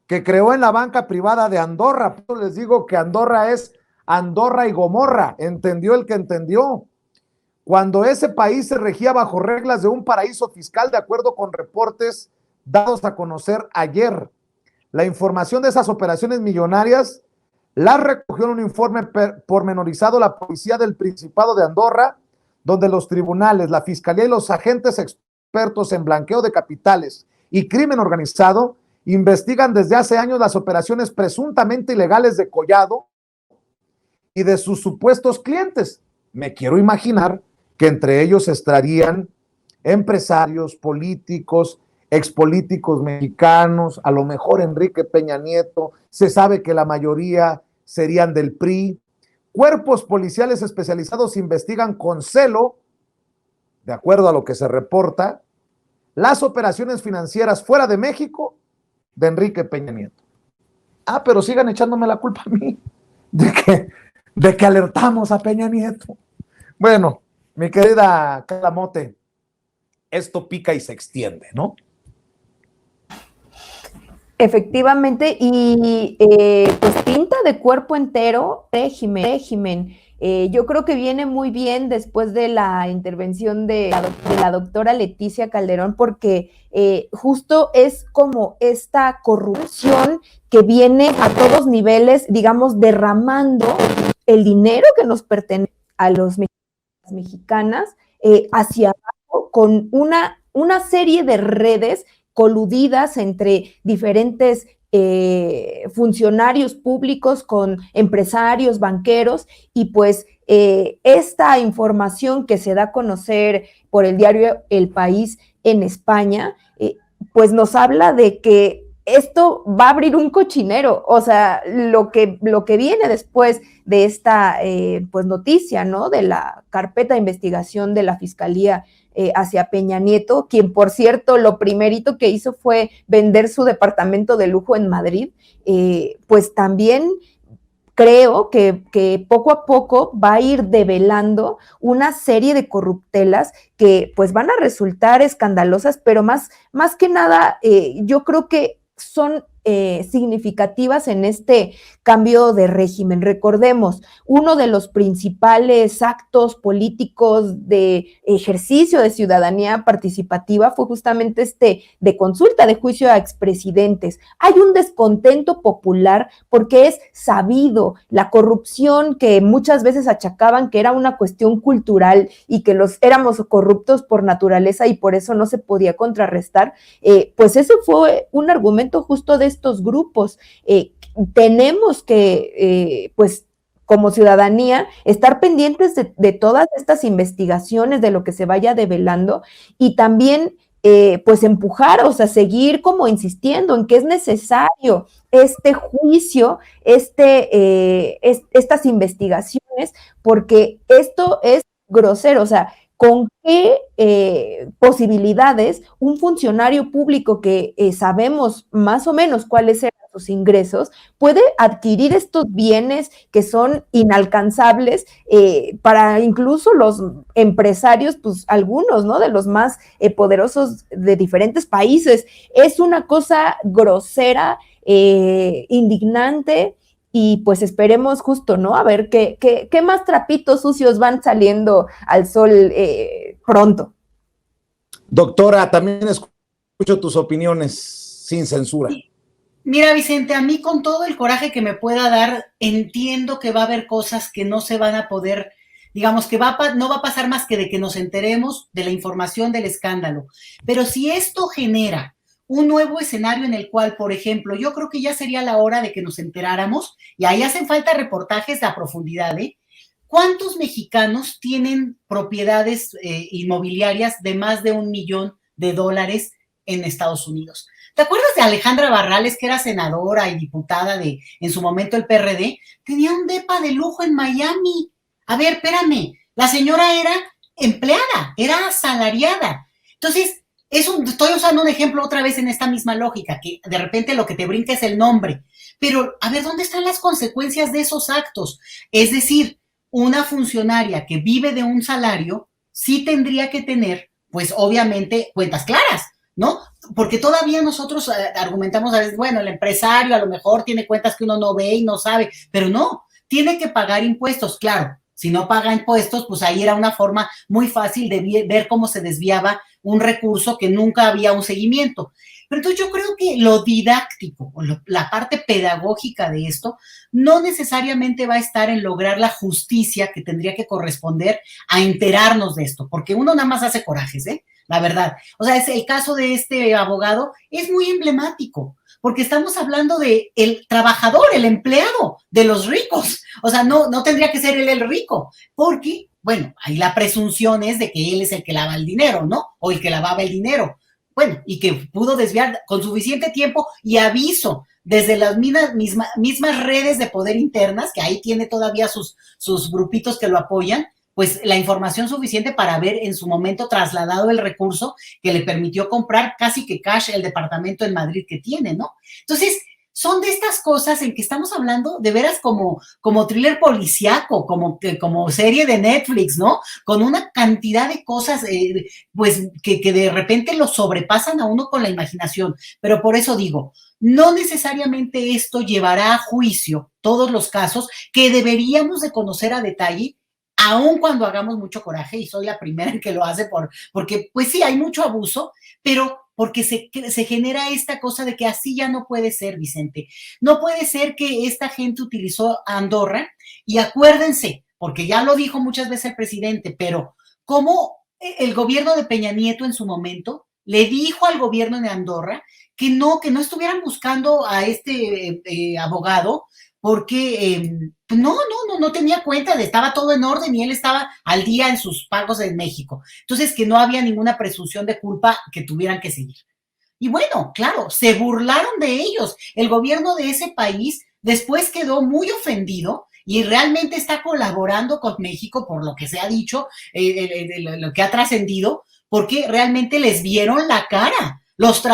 que creó en la banca privada de Andorra. Por eso les digo que Andorra es Andorra y Gomorra, entendió el que entendió. Cuando ese país se regía bajo reglas de un paraíso fiscal, de acuerdo con reportes dados a conocer ayer. La información de esas operaciones millonarias la recogió en un informe pormenorizado la policía del Principado de Andorra, donde los tribunales, la fiscalía y los agentes expertos en blanqueo de capitales y crimen organizado investigan desde hace años las operaciones presuntamente ilegales de Collado y de sus supuestos clientes. Me quiero imaginar que entre ellos estarían empresarios, políticos, expolíticos mexicanos, a lo mejor Enrique Peña Nieto, se sabe que la mayoría serían del PRI. Cuerpos policiales especializados investigan con celo, de acuerdo a lo que se reporta, las operaciones financieras fuera de México de Enrique Peña Nieto. Ah, pero sigan echándome la culpa a mí de que alertamos a Peña Nieto. Bueno, mi querida Carla Mote, esto pica y se extiende, ¿no? Efectivamente, y pues pinta de cuerpo entero régimen. Yo creo que viene muy bien después de la intervención de la doctora Leticia Calderón, porque justo es como esta corrupción que viene a todos niveles, digamos, derramando el dinero que nos pertenece a los mexicanas hacia abajo con una serie de redes coludidas entre diferentes funcionarios públicos con empresarios, banqueros, y pues esta información que se da a conocer por el diario El País en España, pues nos habla de que esto va a abrir un cochinero. O sea, lo que viene después de esta pues noticia, ¿no? De la carpeta de investigación de la Fiscalía hacia Peña Nieto, quien, por cierto, lo primerito que hizo fue vender su departamento de lujo en Madrid, pues también creo que poco a poco va a ir develando una serie de corruptelas que pues van a resultar escandalosas, pero más que nada yo creo que son significativas en este cambio de régimen. Recordemos, uno de los principales actos políticos de ejercicio de ciudadanía participativa fue justamente de consulta de juicio a expresidentes. Hay un descontento popular porque es sabido la corrupción que muchas veces achacaban que era una cuestión cultural y que éramos corruptos por naturaleza y por eso no se podía contrarrestar. Pues ese fue un argumento justo de estos grupos. Tenemos que, pues, como ciudadanía, estar pendientes de todas estas investigaciones, de lo que se vaya develando, y también, pues, empujar, o sea, seguir como insistiendo en que es necesario este juicio, estas investigaciones, porque esto es grosero, o sea, ¿con qué posibilidades un funcionario público que sabemos más o menos cuáles eran sus ingresos puede adquirir estos bienes que son inalcanzables para incluso los empresarios, pues algunos, ¿no? De los más poderosos de diferentes países? Es una cosa grosera, indignante, y pues esperemos justo, ¿no? A ver qué más trapitos sucios van saliendo al sol pronto. Doctora, también escucho tus opiniones sin censura. Mira, Vicente, a mí con todo el coraje que me pueda dar, entiendo que va a haber cosas que no se van a poder, digamos que no va a pasar más que de que nos enteremos de la información del escándalo. Pero si esto genera un nuevo escenario en el cual, por ejemplo, yo creo que ya sería la hora de que nos enteráramos, y ahí hacen falta reportajes a profundidad, ¿cuántos mexicanos tienen propiedades inmobiliarias de más de $1 millón en Estados Unidos? ¿Te acuerdas de Alejandra Barrales, que era senadora y diputada en su momento el PRD? Tenía un depa de lujo en Miami. A ver, espérame, la señora era empleada, era asalariada. Entonces, estoy usando un ejemplo otra vez en esta misma lógica, que de repente lo que te brinca es el nombre. Pero, a ver, ¿dónde están las consecuencias de esos actos? Es decir, una funcionaria que vive de un salario sí tendría que tener, pues obviamente, cuentas claras, ¿no? Porque todavía nosotros argumentamos a veces, bueno, el empresario a lo mejor tiene cuentas que uno no ve y no sabe, pero no, tiene que pagar impuestos, claro. Si no paga impuestos, pues ahí era una forma muy fácil de ver cómo se desviaba un recurso que nunca había un seguimiento. Pero entonces yo creo que lo didáctico, la parte pedagógica de esto, no necesariamente va a estar en lograr la justicia que tendría que corresponder a enterarnos de esto, porque uno nada más hace corajes, la verdad. O sea, el caso de este abogado es muy emblemático, porque estamos hablando de el trabajador, el empleado de los ricos. O sea, no tendría que ser él el rico, porque, bueno, ahí la presunción es de que él es el que lava el dinero, ¿no? O el que lavaba el dinero. Bueno, y que pudo desviar con suficiente tiempo y aviso desde las mismas redes de poder internas, que ahí tiene todavía sus grupitos que lo apoyan, pues la información suficiente para haber en su momento trasladado el recurso que le permitió comprar casi que cash el departamento en Madrid que tiene, ¿no? Entonces, son de estas cosas en que estamos hablando de veras como thriller policíaco, como serie de Netflix, ¿no? Con una cantidad de cosas, pues, que de repente lo sobrepasan a uno con la imaginación. Pero por eso digo, no necesariamente esto llevará a juicio todos los casos que deberíamos de conocer a detalle, aun cuando hagamos mucho coraje, y soy la primera en que lo hace porque pues sí, hay mucho abuso, pero porque se genera esta cosa de que así ya no puede ser, Vicente. No puede ser que esta gente utilizó a Andorra, y acuérdense, porque ya lo dijo muchas veces el presidente, pero como el gobierno de Peña Nieto en su momento le dijo al gobierno de Andorra que no estuvieran buscando a este abogado, porque no tenía cuenta, estaba todo en orden y él estaba al día en sus pagos en México. Entonces, que no había ninguna presunción de culpa que tuvieran que seguir. Y bueno, claro, se burlaron de ellos. El gobierno de ese país después quedó muy ofendido y realmente está colaborando con México por lo que se ha dicho, lo que ha trascendido, porque realmente les vieron la cara.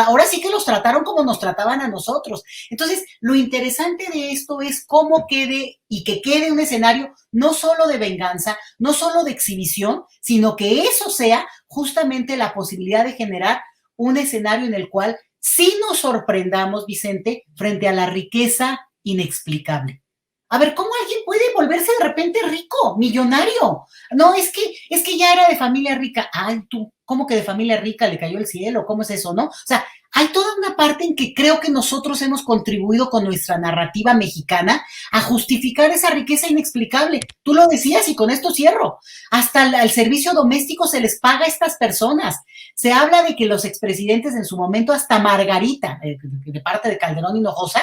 Ahora sí que los trataron como nos trataban a nosotros. Entonces, lo interesante de esto es cómo quede, y que quede un escenario no solo de venganza, no solo de exhibición, sino que eso sea justamente la posibilidad de generar un escenario en el cual sí nos sorprendamos, Vicente, frente a la riqueza inexplicable. A ver, ¿cómo alguien puede volverse de repente rico, millonario? No, es que ya era de familia rica. Ay, tú, ¿cómo que de familia rica le cayó el cielo? ¿Cómo es eso, no? O sea, hay toda una parte en que creo que nosotros hemos contribuido con nuestra narrativa mexicana a justificar esa riqueza inexplicable. Tú lo decías y con esto cierro. Hasta el servicio doméstico se les paga a estas personas. Se habla de que los expresidentes en su momento, hasta Margarita, de parte de Calderón Hinojosa,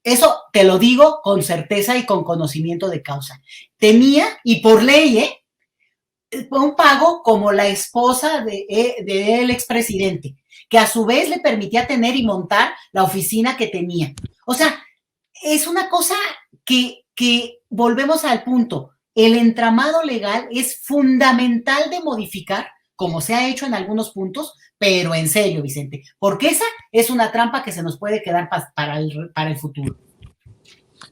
eso te lo digo con certeza y con conocimiento de causa. Tenía, y por ley, un pago como la esposa del expresidente, que a su vez le permitía tener y montar la oficina que tenía. O sea, es una cosa que volvemos al punto. el entramado legal es fundamental de modificar, como se ha hecho en algunos puntos, pero en serio, Vicente, porque esa es una trampa que se nos puede quedar para el futuro.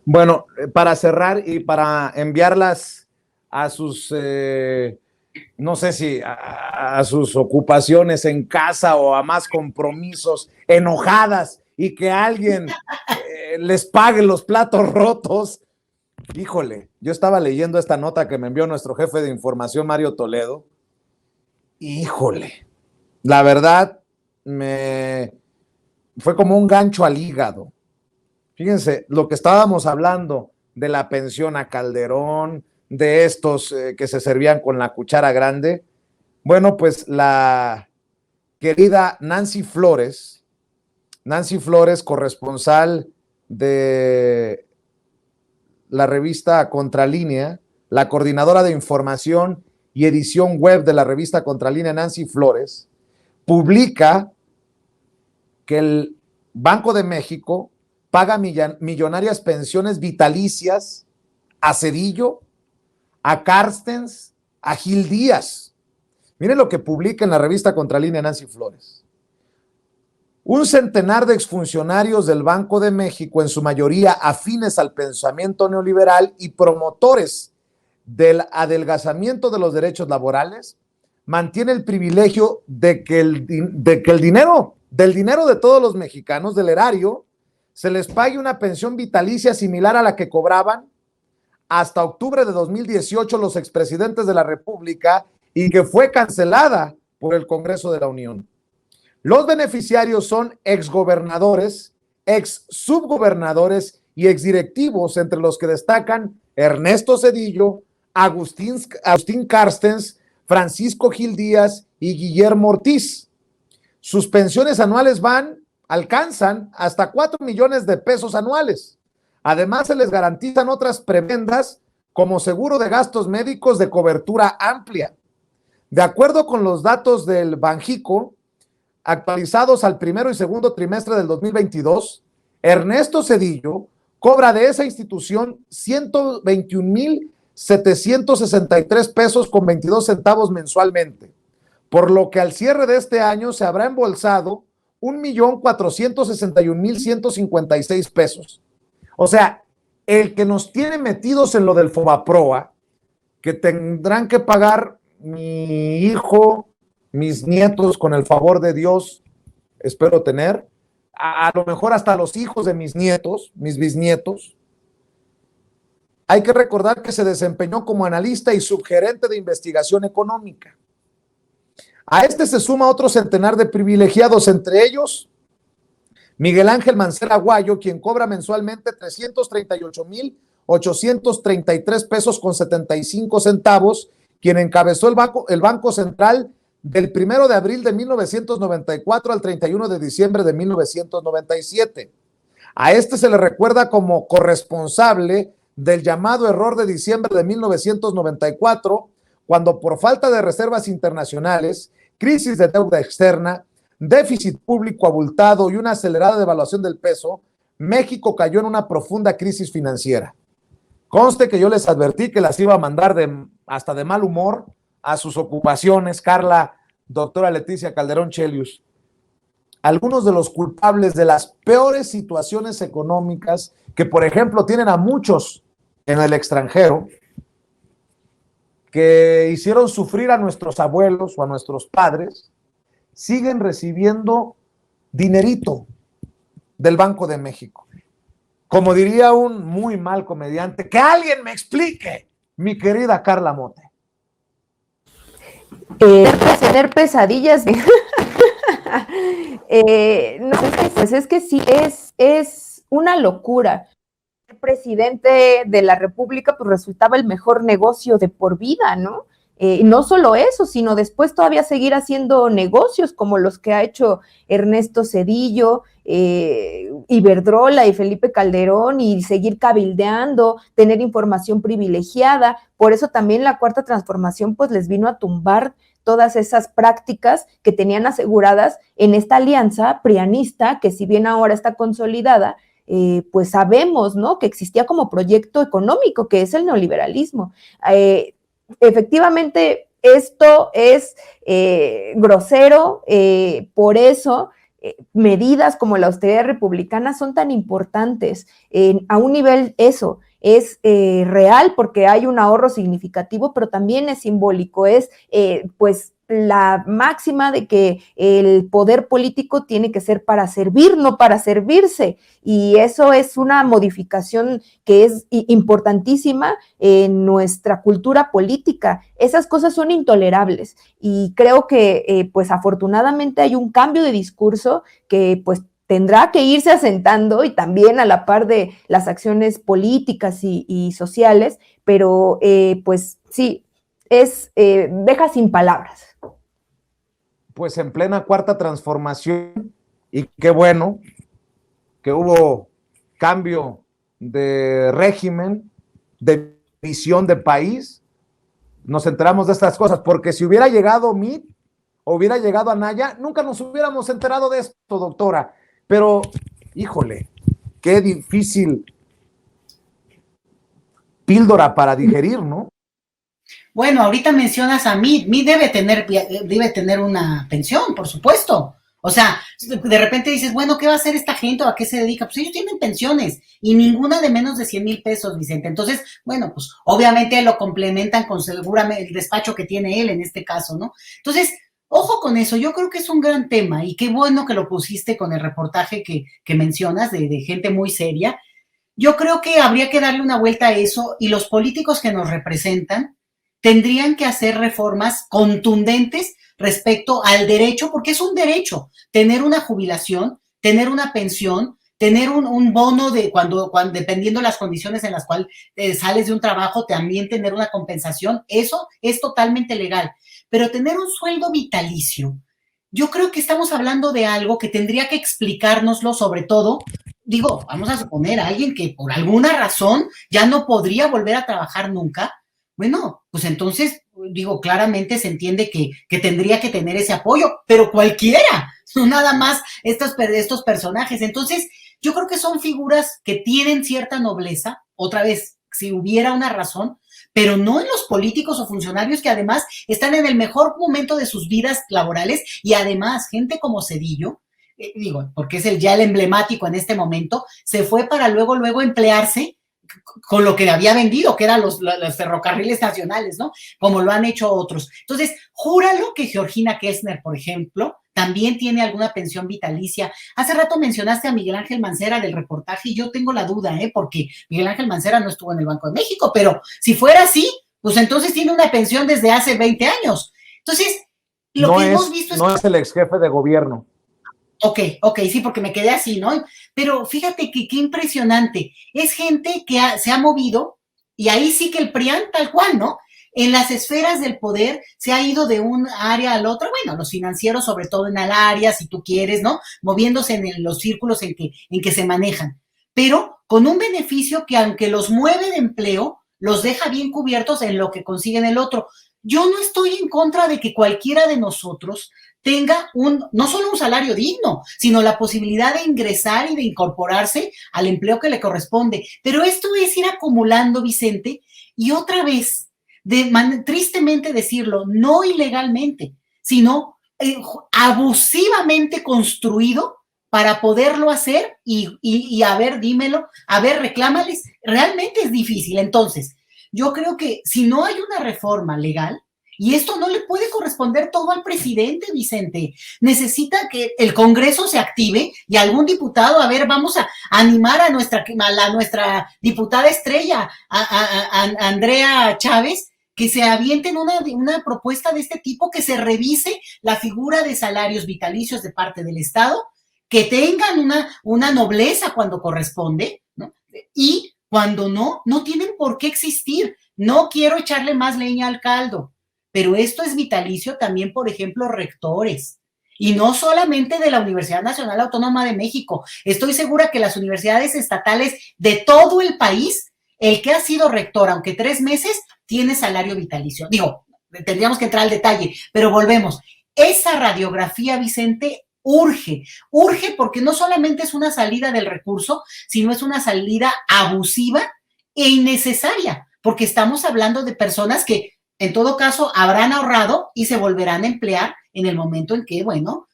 Bueno, para cerrar y para enviarlas a sus, no sé si a sus ocupaciones en casa o a más compromisos, enojadas, y que alguien les pague los platos rotos. Híjole, yo estaba leyendo esta nota que me envió nuestro jefe de información, Mario Toledo. Híjole, la verdad fue como un gancho al hígado. Fíjense, lo que estábamos hablando de la pensión a Calderón, de estos que se servían con la cuchara grande. Bueno, pues la querida Nancy Flores, corresponsal de la revista Contralínea, la coordinadora de información y edición web de la revista Contralínea, Nancy Flores, publica que el Banco de México paga millonarias pensiones vitalicias a Zedillo, a Carstens, a Gil Díaz. Miren lo que publica en la revista Contralínea Nancy Flores. Un centenar de exfuncionarios del Banco de México, en su mayoría afines al pensamiento neoliberal y promotores del adelgazamiento de los derechos laborales, mantiene el privilegio de que el dinero de todos los mexicanos, del erario, se les pague una pensión vitalicia similar a la que cobraban hasta octubre de 2018 los expresidentes de la República y que fue cancelada por el Congreso de la Unión. Los beneficiarios son exgobernadores, exsubgobernadores y exdirectivos, entre los que destacan Ernesto Zedillo, Agustín Carstens, Francisco Gil Díaz y Guillermo Ortiz. Sus pensiones anuales alcanzan hasta 4 millones de pesos anuales. Además, se les garantizan otras prebendas como seguro de gastos médicos de cobertura amplia. De acuerdo con los datos del Banjico, actualizados al primero y segundo trimestre del 2022, Ernesto Zedillo cobra de esa institución 121,763 pesos con 22 centavos mensualmente, por lo que al cierre de este año se habrá embolsado 1,461,156 pesos. O sea, el que nos tiene metidos en lo del Fobaproa, que tendrán que pagar mi hijo, mis nietos, con el favor de Dios, espero tener, a lo mejor hasta los hijos de mis nietos, mis bisnietos. Hay que recordar que se desempeñó como analista y subgerente de investigación económica. A este se suma otro centenar de privilegiados, entre ellos Miguel Ángel Mancera Aguayo, quien cobra mensualmente 338,833 pesos con 75 centavos, quien encabezó el Banco Central del 1 de abril de 1994 al 31 de diciembre de 1997. A este se le recuerda como corresponsable del llamado error de diciembre de 1994, cuando por falta de reservas internacionales, crisis de deuda externa, déficit público abultado y una acelerada devaluación del peso, México cayó en una profunda crisis financiera. Conste que yo les advertí que las iba a mandar hasta de mal humor a sus ocupaciones, Carla, doctora Leticia Calderón Chelius. Algunos de los culpables de las peores situaciones económicas que, por ejemplo, tienen a muchos en el extranjero, que hicieron sufrir a nuestros abuelos o a nuestros padres, siguen recibiendo dinerito del Banco de México. Como diría un muy mal comediante, que alguien me explique, mi querida Carla Mote. Tener pesadillas. No, pues es que sí, es una locura. El presidente de la República pues resultaba el mejor negocio de por vida, ¿no? No solo eso, sino después todavía seguir haciendo negocios como los que ha hecho Ernesto Zedillo, Iberdrola y Felipe Calderón, y seguir cabildeando, tener información privilegiada. Por eso también la Cuarta Transformación pues les vino a tumbar todas esas prácticas que tenían aseguradas en esta alianza prianista, que si bien ahora está consolidada, pues sabemos, ¿no?, que existía como proyecto económico, que es el neoliberalismo. Efectivamente, esto es grosero, por eso medidas como la austeridad republicana son tan importantes. A un nivel eso es real porque hay un ahorro significativo, pero también es simbólico, es pues la máxima de que el poder político tiene que ser para servir, no para servirse, y eso es una modificación que es importantísima en nuestra cultura política. Esas cosas son intolerables y creo que pues afortunadamente hay un cambio de discurso que pues tendrá que irse asentando y también a la par de las acciones políticas y sociales, pero pues sí, deja sin palabras. Pues en plena cuarta transformación, y qué bueno que hubo cambio de régimen, de visión de país, nos enteramos de estas cosas, porque si hubiera llegado Mitt o hubiera llegado Anaya, nunca nos hubiéramos enterado de esto, doctora. Pero, híjole, qué difícil píldora para digerir, ¿no? Bueno, ahorita mencionas a Mitt. Mitt debe tener una pensión, por supuesto. O sea, de repente dices, bueno, ¿qué va a hacer esta gente o a qué se dedica? Pues ellos tienen pensiones y ninguna de menos de 100,000 pesos, Vicente. Entonces, bueno, pues obviamente lo complementan con seguramente el despacho que tiene él en este caso, ¿no? Entonces, ojo con eso, yo creo que es un gran tema y qué bueno que lo pusiste con el reportaje que mencionas de gente muy seria. Yo creo que habría que darle una vuelta a eso y los políticos que nos representan tendrían que hacer reformas contundentes respecto al derecho, porque es un derecho, tener una jubilación, tener una pensión, tener un bono de cuando dependiendo las condiciones en las cuales sales de un trabajo, también tener una compensación, eso es totalmente legal. Pero tener un sueldo vitalicio, yo creo que estamos hablando de algo que tendría que explicárnoslo, sobre todo, digo, vamos a suponer a alguien que por alguna razón ya no podría volver a trabajar nunca. Bueno, pues entonces, digo, claramente se entiende que tendría que tener ese apoyo, pero cualquiera, no nada más estos personajes. Entonces, yo creo que son figuras que tienen cierta nobleza, otra vez, si hubiera una razón, pero no en los políticos o funcionarios que además están en el mejor momento de sus vidas laborales y además gente como Zedillo, digo, porque es ya el emblemático en este momento, se fue para luego emplearse con lo que había vendido, que eran los ferrocarriles nacionales, ¿no? Como lo han hecho otros. Entonces, júralo que Georgina Kessner, por ejemplo, también tiene alguna pensión vitalicia. Hace rato mencionaste a Miguel Ángel Mancera del reportaje y yo tengo la duda, porque Miguel Ángel Mancera no estuvo en el Banco de México, pero si fuera así, pues entonces tiene una pensión desde hace 20 años. Entonces, lo que hemos visto es... No es el ex jefe de gobierno. Ok, sí, porque me quedé así, ¿no? Pero fíjate que qué impresionante. Es gente que se ha movido, y ahí sí que el PRIAN tal cual, ¿no? En las esferas del poder se ha ido de un área al otro, bueno, los financieros sobre todo en el área, si tú quieres, ¿no? Moviéndose en los círculos en que se manejan. Pero con un beneficio que aunque los mueve de empleo, los deja bien cubiertos en lo que consiguen el otro. Yo no estoy en contra de que cualquiera de nosotros tenga no solo un salario digno, sino la posibilidad de ingresar y de incorporarse al empleo que le corresponde. Pero esto es ir acumulando, Vicente, y otra vez, tristemente decirlo, no ilegalmente, sino abusivamente construido para poderlo hacer y a ver, dímelo, a ver, reclámales. Realmente es difícil. Entonces, yo creo que si no hay una reforma legal, y esto no le puede corresponder todo al presidente, Vicente. Necesita que el Congreso se active y algún diputado, a ver, vamos a animar a nuestra diputada estrella, a Andrea Chávez, que se avienten una propuesta de este tipo, que se revise la figura de salarios vitalicios de parte del Estado, que tengan una nobleza cuando corresponde, ¿no? Y cuando no tienen por qué existir. No quiero echarle más leña al caldo. Pero esto es vitalicio también, por ejemplo, rectores. Y no solamente de la Universidad Nacional Autónoma de México. Estoy segura que las universidades estatales de todo el país, el que ha sido rector, aunque 3 meses, tiene salario vitalicio. Digo, tendríamos que entrar al detalle, pero volvemos. Esa radiografía, Vicente, urge porque no solamente es una salida del recurso, sino es una salida abusiva e innecesaria, porque estamos hablando de personas que en todo caso habrán ahorrado y se volverán a emplear en el momento en que, bueno,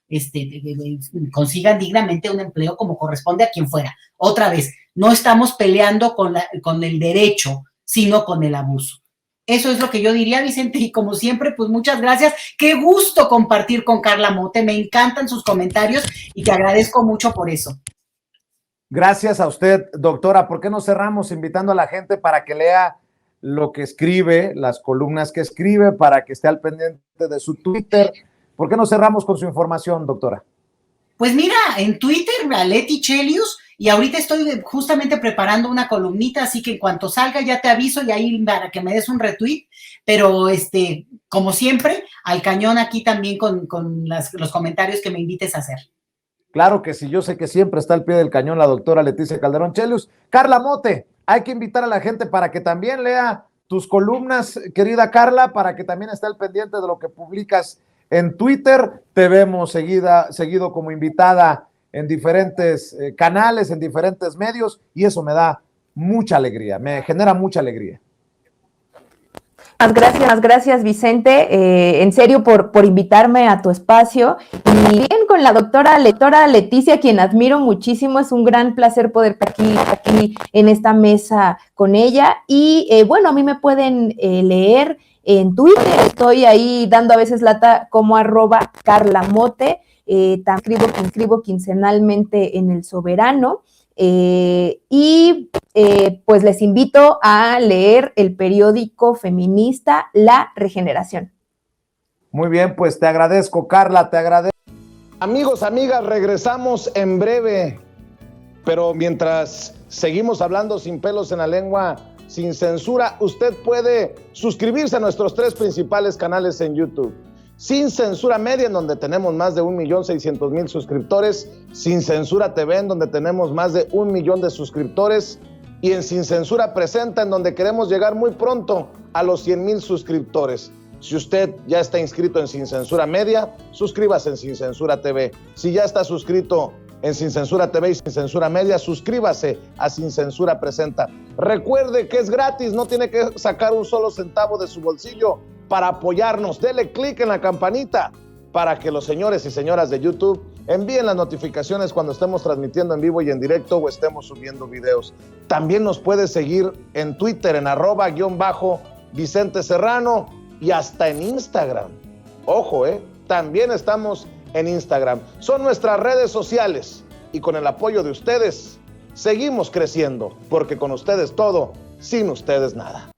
consigan dignamente un empleo como corresponde a quien fuera. Otra vez, no estamos peleando con el derecho, sino con el abuso. Eso es lo que yo diría, Vicente, y como siempre, pues muchas gracias. Qué gusto compartir con Carla Mote, me encantan sus comentarios y te agradezco mucho por eso. Gracias a usted, doctora. ¿Por qué no cerramos invitando a la gente para que lea lo que escribe, las columnas que escribe, para que esté al pendiente de su Twitter? ¿Por qué no cerramos con su información, doctora? Pues mira, en Twitter, a Leti Chelius, y ahorita estoy justamente preparando una columnita, así que en cuanto salga ya te aviso y ahí para que me des un retweet, pero como siempre, al cañón aquí también con los comentarios que me invites a hacer. Claro que sí, yo sé que siempre está al pie del cañón la doctora Leticia Calderón Chelius. Carla Mote, hay que invitar a la gente para que también lea tus columnas, querida Carla, para que también esté al pendiente de lo que publicas en Twitter. Te vemos seguido como invitada en diferentes canales, en diferentes medios, y eso me da mucha alegría, me genera mucha alegría. Gracias, Vicente, en serio por invitarme a tu espacio. Y bien, con la doctora Leticia, quien admiro muchísimo, es un gran placer poder estar aquí en esta mesa con ella. Y bueno, a mí me pueden leer en Twitter, estoy ahí dando a veces lata como @carlamote, escribo quincenalmente en El Soberano. Pues les invito a leer el periódico feminista La Regeneración. Muy bien, pues te agradezco, Carla, te agradezco. Amigos, amigas, regresamos en breve, pero mientras seguimos hablando sin pelos en la lengua, sin censura, usted puede suscribirse a nuestros 3 principales canales en YouTube. Sin Censura Media, en donde tenemos más de 1,600,000 suscriptores, Sin Censura TV, en donde tenemos más de 1 millón de suscriptores, y en Sin Censura Presenta, en donde queremos llegar muy pronto a los 100,000 suscriptores. Si usted ya está inscrito en Sin Censura Media, suscríbase en Sin Censura TV. Si ya está suscrito en Sin Censura TV y Sin Censura Media, suscríbase a Sin Censura Presenta. Recuerde que es gratis, no tiene que sacar un solo centavo de su bolsillo para apoyarnos. Dele clic en la campanita para que los señores y señoras de YouTube envíen las notificaciones cuando estemos transmitiendo en vivo y en directo o estemos subiendo videos. También nos puede seguir en Twitter en @_Vicente Serrano y hasta en Instagram. Ojo, también estamos en Instagram. Son nuestras redes sociales y con el apoyo de ustedes seguimos creciendo, porque con ustedes todo, sin ustedes nada.